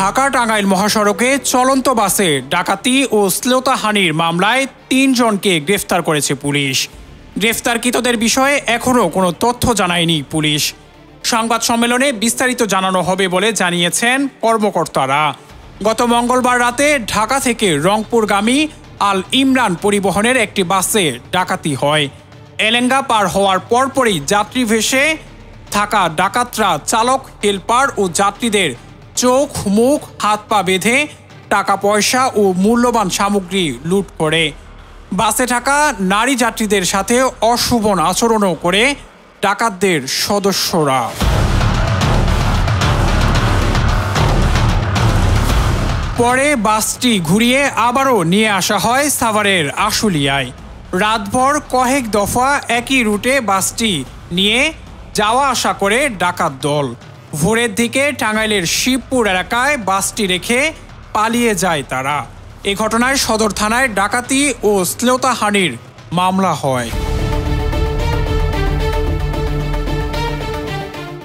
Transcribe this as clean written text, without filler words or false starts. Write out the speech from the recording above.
ঢাকা টাঙ্গাইল মহাসড়কে চলন্ত বাসে ডাকাতি ও শ্লীলতাহানির মামলায় ৩ জনকে গ্রেফতার করেছে পুলিশ। গ্রেফতারকৃতদের বিষয়ে এখনও কোনো তথ্য জানায়নি পুলিশ। সংবাদ সম্মেলনে বিস্তারিত জানানো হবে বলে জানিয়েছেন কর্মকর্তারা। গত মঙ্গলবার রাতে ঢাকা থেকে রংপুরগামী আল ইমরান পরিবহনের একটি বাসে ডাকাতি হয়। এলেঙ্গা পার হওয়ার পরপরই যাত্রী ভেসে থাকা ডাকাতরা চালক, হেলপার ও যাত্রীদের চোখ, মুখ, হাত পা বেঁধে টাকা পয়সা ও মূল্যবান সামগ্রী লুট করে। বাসে থাকা নারী যাত্রীদের সাথে অশোভন আচরণও করে ডাকাতদের সদস্যরা। পরে বাসটি ঘুরিয়ে আবারও নিয়ে আসা হয় সাভারের আশুলিয়ায়। রাতভর কয়েক দফা একই রুটে বাসটি নিয়ে যাওয়া আসা করে ডাকাত দল। ভোরের দিকে টাঙ্গাইলের শিবপুর এলাকায় বাসটি রেখে পালিয়ে যায় তারা। এ ঘটনায় সদর থানায় ডাকাতি ও শ্লীলতাহানির মামলা হয়।